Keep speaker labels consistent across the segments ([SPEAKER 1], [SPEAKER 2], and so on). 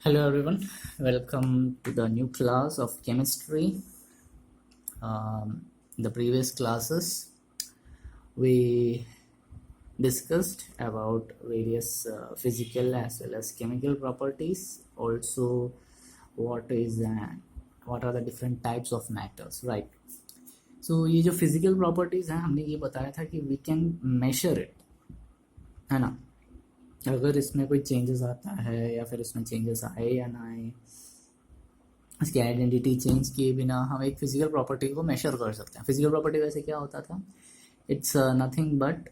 [SPEAKER 1] Hello everyone, welcome to the new class of chemistry. In the previous classes, we discussed about various physical as well as chemical properties. Also, what are the different types of matters, right? So ये जो physical properties हैं हमने ये बताया था कि we can measure it, है ना? अगर इसमें कोई चेंजेस आता है या फिर इसमें चेंजेस आए या ना आए, इसकी आइडेंटिटी चेंज किए बिना हम एक फिजिकल प्रॉपर्टी को मेजर कर सकते हैं. फिजिकल प्रॉपर्टी वैसे क्या होता था? It's nothing but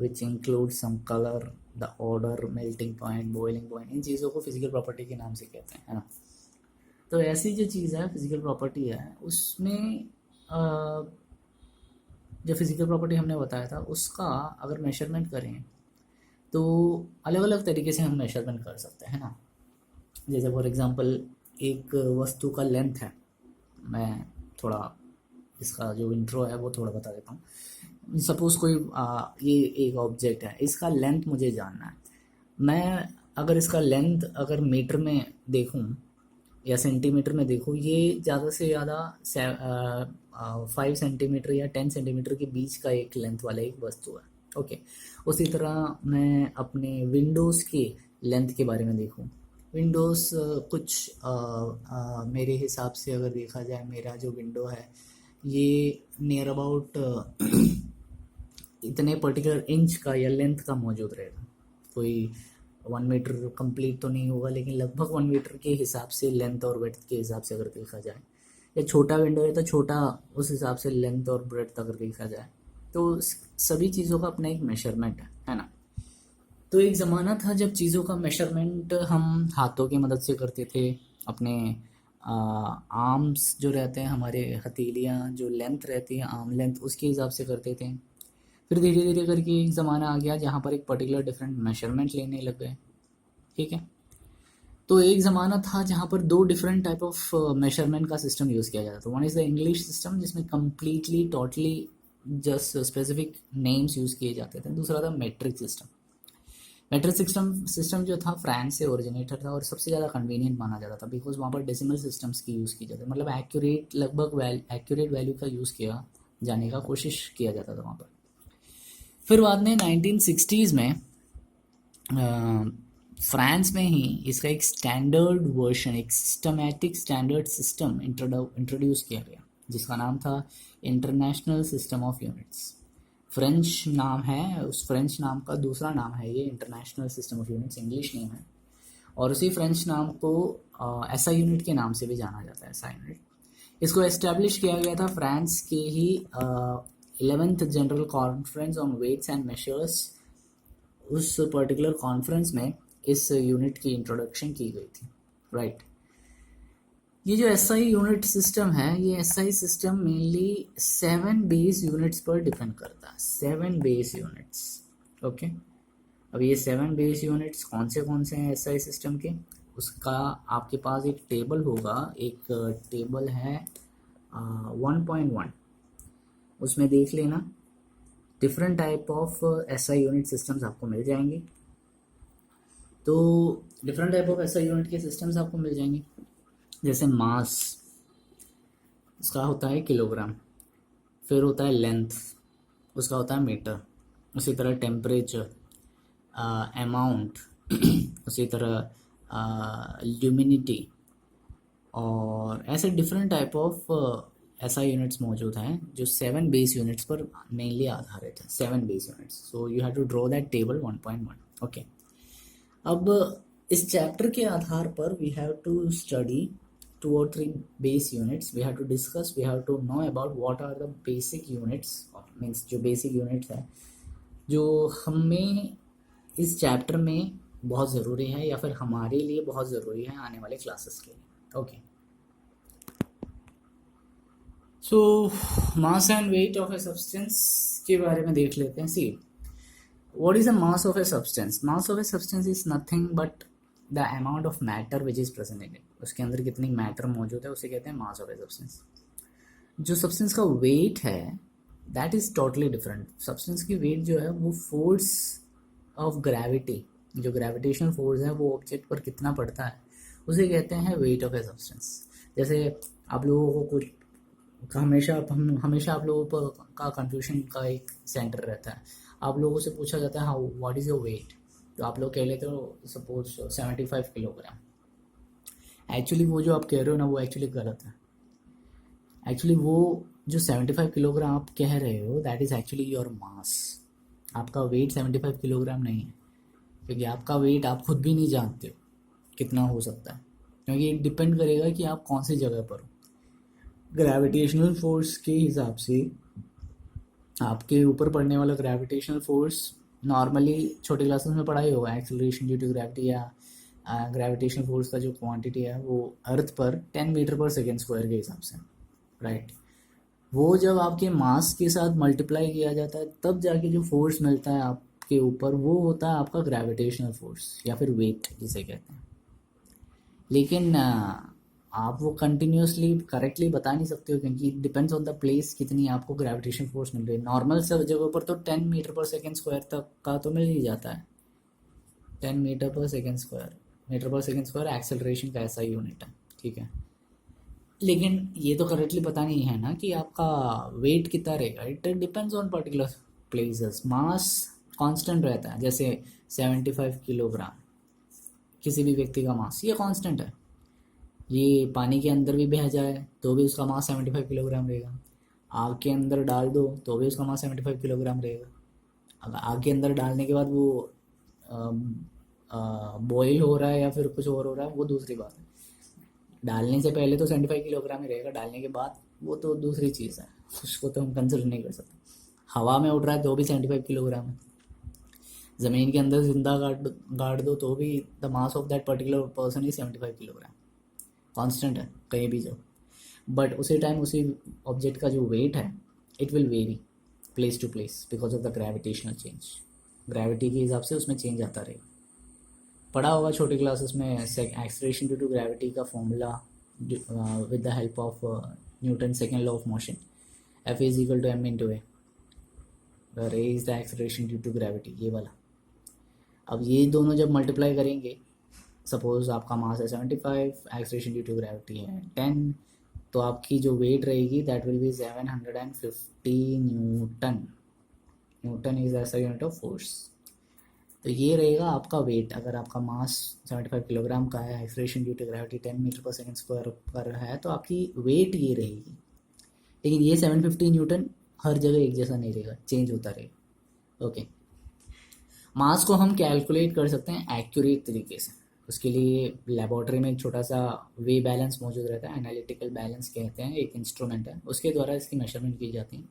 [SPEAKER 1] which include some colour, the order, melting point, boiling point. इन चीज़ों को फिजिकल प्रॉपर्टी के नाम से कहते हैं, है ना? तो ऐसी जो चीज़ है फिजिकल प्रॉपर्टी है उसमें जो फिजिकल प्रॉपर्टी हमने बताया था उसका अगर मेजरमेंट करें तो अलग अलग तरीके से हम मेजरमेंट कर सकते हैं ना. जैसे फॉर एग्जांपल एक वस्तु का लेंथ है. मैं थोड़ा इसका जो इंट्रो है वो थोड़ा बता देता हूँ. सपोज़ कोई ये एक ऑब्जेक्ट है, इसका लेंथ मुझे जानना है. मैं अगर इसका लेंथ अगर मीटर में देखूँ या सेंटीमीटर में देखूँ, ये ज़्यादा से ज़्यादा 5 सेंटीमीटर या 10 सेंटीमीटर के बीच का एक लेंथ वाला एक वस्तु है. ओके. उसी तरह मैं अपने विंडोज़ के लेंथ के बारे में देखूँ. विंडोज़ कुछ मेरे हिसाब से अगर देखा जाए, मेरा जो विंडो है ये नियर अबाउट इतने पर्टिकुलर इंच का या लेंथ का मौजूद रहेगा. कोई 1 मीटर कंप्लीट तो नहीं होगा, लेकिन लगभग 1 मीटर के हिसाब से लेंथ और ब्रेड्थ के हिसाब से अगर देखा जाए, या छोटा विंडो है तो छोटा उस हिसाब से लेंथ और ब्रेड्थ अगर देखा जाए, तो सभी चीज़ों का अपना एक मेजरमेंट है ना. तो एक ज़माना था जब चीज़ों का मेजरमेंट हम हाथों की मदद से करते थे. अपने आर्म्स जो रहते हैं, हमारे हथेलियाँ जो लेंथ रहती है, आर्म लेंथ, उसके हिसाब से करते थे. फिर धीरे धीरे करके एक ज़माना आ गया जहाँ पर एक पर्टिकुलर डिफरेंट मेजरमेंट लेने लग गए. ठीक है. तो एक ज़माना था जहाँ पर 2 डिफरेंट टाइप ऑफ मेजरमेंट का सिस्टम यूज़ किया जाता था. One is the English system, जिसमें completely totally just specific names use किए जाते थे. दूसरा था मेट्रिक सिस्टम. मेट्रिक सिस्टम जो था फ्रांस से ओरिजिनेटर था और सबसे ज़्यादा कन्वीनियंट माना जाता था, बिकॉज वहाँ पर डेसिमल सिस्टम्स की यूज़ की जाती, मतलब एक्यूरेट, लगभग एक्यूरेट वैल्यू का यूज़ किया जाने का कोशिश किया जाता था वहाँ पर. फिर बाद में 1960s में फ्रांस में ही इसका एक स्टैंडर्ड वर्जन, एक सिस्टमैटिक स्टैंडर्ड सिस्टम इंट्रोड्यूस किया गया, जिसका नाम था international system of units. French नाम है, उस फ्रेंच नाम का दूसरा नाम है ये international system of units, English name है. और उसी फ्रेंच नाम को एसआई यूनिट के नाम से भी जाना जाता है, एसआई यूनिट. इसको एस्टेब्लिश किया गया था फ्रांस के ही 11th general conference on weights and measures. उस पर्टिकुलर कॉन्फ्रेंस में इस यूनिट की इंट्रोडक्शन की गई थी, राइट. ये जो एसआई यूनिट सिस्टम है, ये SI system mainly 7 base units पर डिपेंड करता है. 7 बेस यूनिट्स. ओके. अब ये 7 बेस यूनिट्स कौन से हैं एसआई सिस्टम के, उसका आपके पास एक टेबल होगा. एक टेबल है 1.1, उसमें देख लेना. Different type of SI unit systems आपको मिल जाएंगे. तो different type of SI unit के सिस्टम्स आपको मिल जाएंगे. जैसे मास, इसका होता है किलोग्राम. फिर होता है लेंथ, उसका होता है मीटर. उसी तरह टेम्परेचर, अमाउंट, उसी तरह ल्यूमिनिटी, और ऐसे different type of SI units मौजूद हैं जो 7 बेस यूनिट्स पर मेनली आधारित है. 7 base units. So you have to draw that table 1.1. Okay. अब इस चैप्टर के आधार पर we have to study 2 or 3 base units. We have to discuss, we have to know about what are the basic units, means जो basic units है जो हमें इस चैप्टर में बहुत ज़रूरी है या फिर हमारे लिए बहुत ज़रूरी है आने वाले क्लासेस के लिए. Okay. So mass and weight of a substance के बारे में देख लेते हैं. सी, what is the mass of a substance? Mass of a substance is nothing but the amount of matter which is present in it. उसके अंदर कितनी matter मौजूद है उसे कहते हैं मास ऑफ ए सब्सटेंस. जो सब्सटेंस का वेट है that is totally different. Substance की वेट जो है वो फोर्स ऑफ ग्रेविटी जो ग्रेविटेशनल फोर्स है वो ऑब्जेक्ट पर कितना पड़ता है उसे कहते हैं वेट ऑफ ए सब्सटेंस। जैसे आप लोगों को कुछ हमेशा आप लोगों पर का कंफ्यूजन का एक सेंटर रहता है। आप लोगों से पूछा जाता है how what is your weight, तो आप लोग कह लेते हो सपोज 75 किलोग्राम। एक्चुअली वो जो आप कह रहे हो ना वो एक्चुअली गलत है। एक्चुअली वो जो 75 किलोग्राम आप कह रहे हो दैट इज़ एक्चुअली योर मास। आपका वेट 75 किलोग्राम नहीं है, क्योंकि आपका वेट आप खुद भी नहीं जानते हो कितना हो सकता है, क्योंकि ये डिपेंड करेगा कि आप कौन सी जगह पर हो। ग्रेविटेशनल फोर्स के हिसाब से आपके ऊपर पड़ने वाला ग्रेविटेशनल फोर्स नॉर्मली छोटे क्लासेस में पढ़ा ही होगा, एक्सेलरेशन ड्यू टू ग्रेविटी या ग्रेविटेशनल फोर्स का जो क्वांटिटी है वो अर्थ पर 10 मीटर पर सेकेंड स्क्वायर के हिसाब से, राइट। वो जब आपके मास के साथ मल्टीप्लाई किया जाता है तब जाके जो फोर्स मिलता है आपके ऊपर वो होता है आपका ग्रेविटेशनल फोर्स या फिर वेट जिसे कहते हैं। लेकिन आप वो कंटिन्यूसली करेक्टली बता नहीं सकते हो, क्योंकि डिपेंड्स ऑन द प्लेस कितनी आपको ग्रेविटेशन फोर्स मिल रही है। नॉर्मल सब जगहों पर तो 10 मीटर पर सेकेंड स्क्वायर तक का तो मिल ही जाता है। 10 मीटर पर सेकेंड स्क्वायर, मीटर पर सेकेंड स्क्वायर एक्सेलरेशन का ऐसा यूनिट है, ठीक है। लेकिन ये तो करेक्टली पता नहीं है ना कि आपका वेट कितना रहेगा। It depends on particular places. Mass constant रहता है, जैसे 75 किलोग्राम किसी भी व्यक्ति का मास ये कांस्टेंट है। ये पानी के अंदर भी बह जाए तो भी उसका मास 75 किलोग्राम रहेगा। आग के अंदर डाल दो तो भी उसका मास 75 किलोग्राम रहेगा। अगर आग के अंदर डालने के बाद वो बॉयल हो रहा है या फिर कुछ और हो रहा है वो दूसरी बात है। डालने से पहले तो 75 किलोग्राम ही रहेगा, डालने के बाद वो तो दूसरी चीज़ है, उसको तो हम कंसिडर नहीं कर सकते। हवा में उड़ रहा है तो भी 75 किलोग्राम है। ज़मीन के अंदर जिंदा गाड़ दो तो भी the mass of that particular person is 75 kilogram. Constant है कहीं भी जाओ। बट उसी टाइम उसी ऑब्जेक्ट का जो वेट है it will vary place to place because of the gravitational change. Gravity के हिसाब से उसमें चेंज आता रहेगा। पढ़ा होगा छोटी क्लासेस में एक्सेलरेशन ड्यू टू ग्रेविटी का formula with the help of Newton second law of motion, F is equal to M into A, where A is the acceleration due to gravity, ये वाला। अब ये दोनों जब मल्टीप्लाई करेंगे, suppose आपका मास है 75, एक्सेलरेशन ड्यू टू ग्रेविटी है 10, तो आपकी जो वेट रहेगी that will be 750 Newton. Newton is ऐसा यूनिट ऑफ फोर्स। तो ये रहेगा आपका वेट। अगर आपका मास 75 किलोग्राम का है, acceleration due to gravity 10 metre पर सेकेंड स्क्वायर पर है, तो आपकी वेट ये रहेगी। लेकिन ये 750 न्यूटन हर जगह एक जैसा नहीं रहेगा, चेंज होता रहेगा। ओके, मास को हम कैलकुलेट कर सकते हैं एक्यूरेट तरीके से। उसके लिए लेबोरेटरी में एक छोटा सा वे बैलेंस मौजूद रहता है, एनालिटिकल बैलेंस कहते हैं, एक इंस्ट्रूमेंट है, उसके द्वारा इसकी मेजरमेंट की जाती है।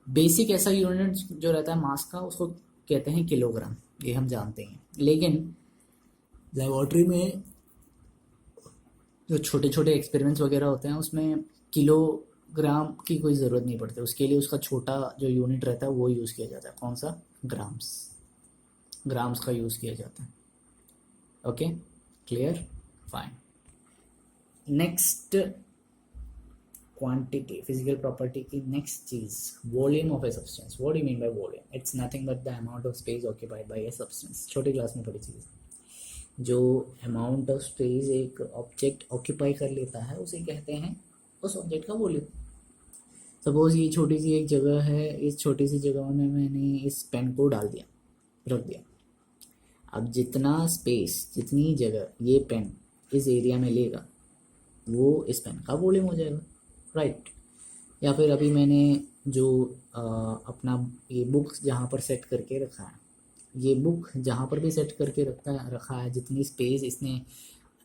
[SPEAKER 1] बेसिक ऐसा यूनिट जो रहता है मास का उसको कहते हैं किलोग्राम, ये हम जानते हैं। लेकिन लेबोरेटरी में जो छोटे छोटे एक्सपेरिमेंट्स वगैरह होते हैं उसमें किलोग्राम की कोई ज़रूरत नहीं पड़ती। उसके लिए उसका छोटा जो यूनिट रहता है वो यूज़ किया जाता है। कौन सा? ग्राम्स। ग्राम्स का यूज़ किया जाता है। Okay, clear, fine. Next quantity, physical property की नेक्स्ट चीज, volume of a substance. What do you mean by volume? It's nothing but the amount of space occupied by a substance. छोटी class में पढ़ी चीज। जो अमाउंट ऑफ स्पेस एक object occupy कर लेता है उसे कहते हैं उस ऑब्जेक्ट का वॉल्यूम। सपोज ये छोटी सी एक जगह है, इस छोटी सी जगह में मैंने इस पेन को डाल दिया, रख दिया। अब जितना स्पेस, जितनी जगह ये पेन इस एरिया में लेगा वो इस पेन का वॉल्यूम हो जाएगा, राइट। या फिर अभी मैंने जो अपना ये बुक जहाँ पर सेट करके रखा है, ये बुक जहाँ पर भी सेट करके रखा है, जितनी स्पेस इसने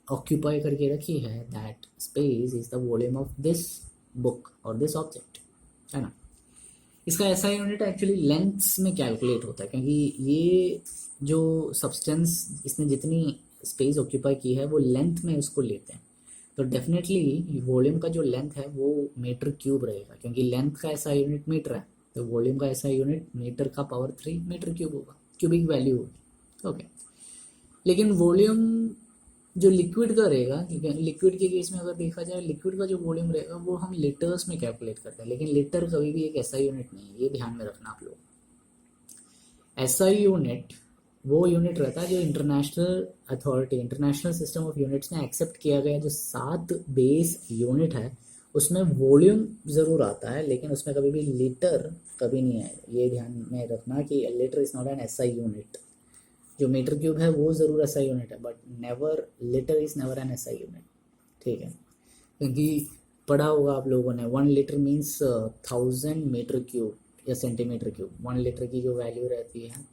[SPEAKER 1] ऑक्यूपाई करके रखी है, that space is the volume of this book और दिस ऑब्जेक्ट, है ना। इसका ऐसा यूनिट एक्चुअली लेंथ्स में कैलकुलेट होता है, क्योंकि ये जो सब्सटेंस इसने जितनी स्पेस ऑक्यूपाई की है वो लेंथ में उसको लेते हैं। तो डेफिनेटली वॉल्यूम का जो लेंथ है वो मीटर क्यूब रहेगा, क्योंकि लेंथ का ऐसा यूनिट मीटर है, तो वॉल्यूम का ऐसा यूनिट मीटर का पावर 3 मीटर क्यूब होगा, क्यूबिक वैल्यू होगी। ओके, लेकिन वॉल्यूम जो लिक्विड का रहेगा, क्योंकि लिक्विड के केस में अगर देखा जाए लिक्विड का जो वॉल्यूम रहेगा वो हम लीटर्स में कैलकुलेट करते हैं। लेकिन लीटर कभी भी एक ऐसा यूनिट नहीं है, ये ध्यान में रखना आप लोग। ऐसा यूनिट वो यूनिट रहता है जो international authority, international system of units में एक्सेप्ट किया गया जो 7 बेस यूनिट है, उसमें वॉल्यूम ज़रूर आता है, लेकिन उसमें कभी भी लीटर कभी नहीं आएगा। ये ध्यान में रखना कि litre is not an SI unit. जो मीटर क्यूब है वो ज़रूर एसआई यूनिट है, but never, litre is never N SI unit, ठीक है। क्योंकि पढ़ा होगा आप लोगों ने 1 लीटर मीन्स 1000 मीटर क्यूब या सेंटीमीटर क्यूब। 1 लीटर की जो वैल्यू रहती है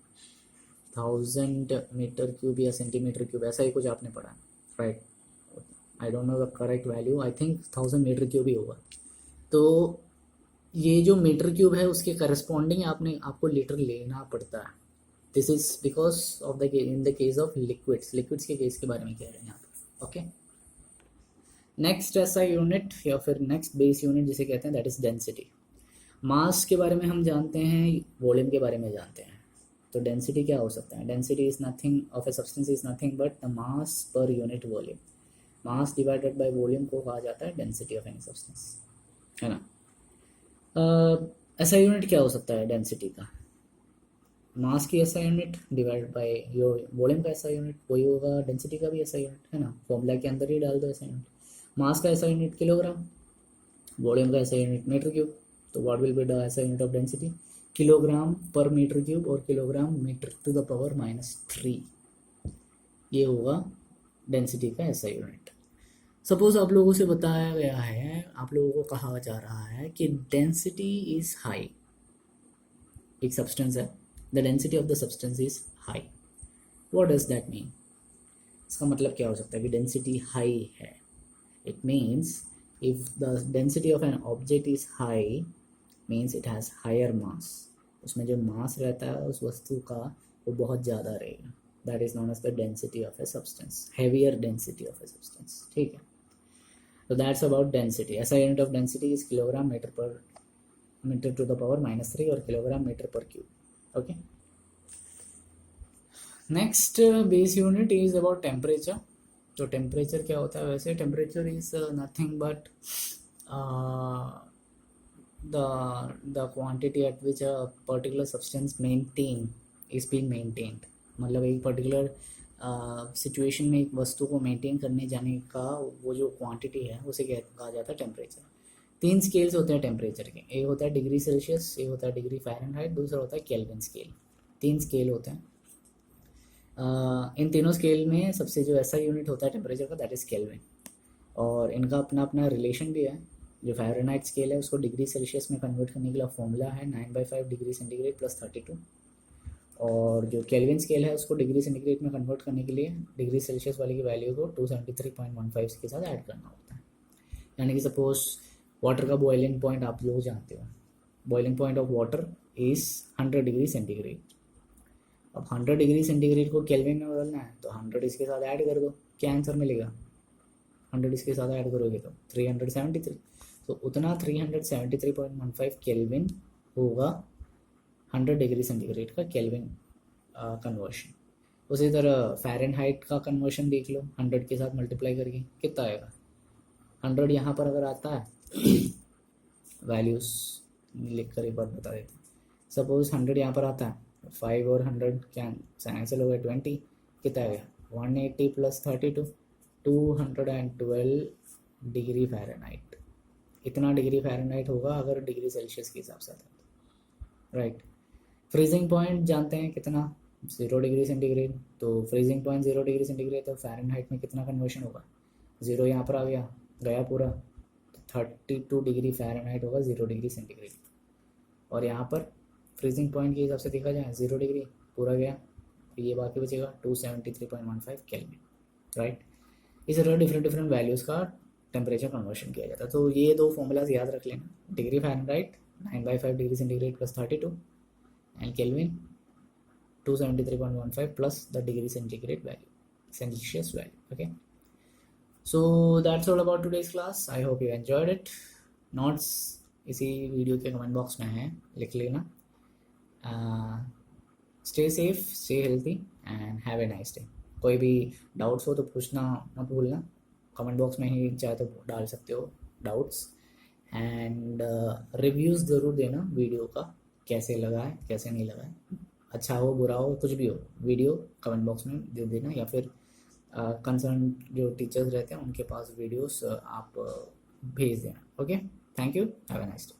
[SPEAKER 1] 1000 मीटर क्यूब या सेंटीमीटर क्यूब, ऐसा ही कुछ आपने पढ़ा, right. I don't know the correct value, I think 1000 metre cube ही होगा। तो ये जो मीटर क्यूब है उसके करस्पॉन्डिंग आपको लीटर लेना पड़ता है। This is because of the in the case of liquids के केस के बारे में कह रहे हैं यहाँ पे, ओके। नेक्स्ट ऐसा यूनिट या फिर नेक्स्ट बेस यूनिट जिसे कहते हैं दैट इज डेंसिटी। मास के बारे में हम जानते हैं, वॉल्यूम के बारे में जानते हैं, तो डेंसिटी क्या हो सकता है? Density is nothing of a substance is nothing but the mass per unit volume. Mass divided by volume को कहा जाता है डेंसिटी ऑफ एनी सब्सटेंस, है ना। ऐसा यूनिट क्या हो सकता है डेंसिटी का? मास की ऐसा unit divide by your volume का ऐसा यूनिट, वही होगा डेंसिटी का भी ऐसा यूनिट, है ना। फॉर्मूला के अंदर ही डाल दो ऐसा यूनिट। मास का ऐसा यूनिट किलोग्राम, वॉल्यूम का ऐसा यूनिट मीटर क्यूब, तो what will be the SI unit of density? Kilogram पर मीटर क्यूब और kilogram metre to the power -3, ये होगा डेंसिटी का ऐसा यूनिट। सपोज आप लोगों से बताया गया है, आप लोगों को कहा जा रहा है कि डेंसिटी इज हाई, एक सब्सटेंस है, the density of the substance is high. What does that mean? इसका मतलब क्या हो सकता है कि डेंसिटी हाई है? It means if the density of an object is high means it has higher mass, उसमें जो मास रहता है उस वस्तु का वो बहुत ज़्यादा रहेगा। That is known as the density of a substance, heavier density of a substance, ठीक है। तो that's about density. SI unit of density is kilogram metre to the power -3 और किलोग्राम मीटर पर cube, okay. Next base unit is about temperature. तो temperature क्या होता है? वैसे temperature is nothing but the quantity at which a particular substance is being maintained। मतलब एक particular situation में एक वस्तु को मेंटेन करने जाने का वो जो क्वांटिटी है उसे कहा जाता है टेम्परेचर। 3 स्केल्स होते हैं टेम्परेचर के, एक होता है डिग्री सेल्सियस, एक होता है डिग्री फ़ारेनहाइट, दूसरा होता है केल्विन स्केल। 3 स्केल होते हैं। इन तीनों स्केल में सबसे जो ऐसा यूनिट होता है टेम्परेचर का दैट इज़ केल्विन, और इनका अपना अपना रिलेशन भी है। जो फ़ारेनहाइट स्केल है उसको डिग्री सेल्सियस में कन्वर्ट करने के लिए फॉर्मूला है 9/5 डिग्री सेंटीग्रेड प्लस 32, और जो केल्विन स्केल है उसको डिग्री सेंटीग्रेड में कन्वर्ट करने के लिए डिग्री सेल्सियस वाले की वैल्यू को 273.15 के साथ ऐड करना होता है। यानी कि सपोज वाटर का बॉइलिंग पॉइंट आप लोग जानते हो, boiling point of water is 100 degree centigrade. अब 100 डिग्री सेंटीग्रेड को केल्विन में बदलना है तो 100 इसके साथ ऐड कर दो, क्या आंसर मिलेगा? 100 इसके साथ ऐड करोगे तो 373, तो उतना 373.15 केल्विन होगा 100 डिग्री सेंटीग्रेड का केल्विन कन्वर्शन। उसी तरह फ़ारेनहाइट का कन्वर्शन देख लो, 100 के साथ मल्टीप्लाई करके कितना आएगा? 100 यहाँ पर अगर आता है वैल्यूज़ लिख कर एक बार बता देते हैं। सपोज 100 यहाँ पर आता है, 5 और 100 कैंसिल हो गए, 20 कितना आएगा? 180 प्लस 32, 212 डिग्री फ़ारेनहाइट। इतना डिग्री फ़ारेनहाइट होगा अगर डिग्री सेल्सियस के हिसाब से आता है, राइट। फ्रीजिंग पॉइंट जानते हैं कितना? 0 डिग्री सेंटीग्रेड। तो फ्रीजिंग पॉइंट 0 डिग्री सेंटीग्रेड, तो फ़ारेनहाइट में कितना कन्वर्शन होगा? 0 यहाँ पर आ गया पूरा, तो 32 डिग्री फ़ारेनहाइट होगा 0 डिग्री सेंटीग्रेड। और यहाँ पर फ्रीजिंग पॉइंट के हिसाब से देखा जाए 0 डिग्री पूरा गया, तो ये बाकी बचेगा 273.15 केल्विन, राइट। इस तरह डिफरेंट वैल्यूज़ का टेम्परेचर कन्वर्शन किया जाता है। तो ये 2 फॉर्मूलाज याद रख लेना, degree Fahrenheit 9/5 degree centigrade plus 32 and Kelvin 273.15 plus the degree centigrade value, Celsius value, okay. So that's all about today's class. I hope you enjoyed it. Notes इसी वीडियो के कमेंट बॉक्स में है, लिख लेना। Stay safe, stay healthy and have a nice day. कोई भी doubts हो तो पूछना मत भूलना, कमेंट बॉक्स में ही चाहे तो डाल सकते हो डाउट्स, एंड रिव्यूज़ ज़रूर देना वीडियो का, कैसे लगा है कैसे नहीं लगा है। अच्छा हो बुरा हो कुछ भी हो, वीडियो कमेंट बॉक्स में दे देना, या फिर कंसर्न जो टीचर्स रहते हैं उनके पास वीडियोस आप भेज देना। Okay, thank you, have a nice day.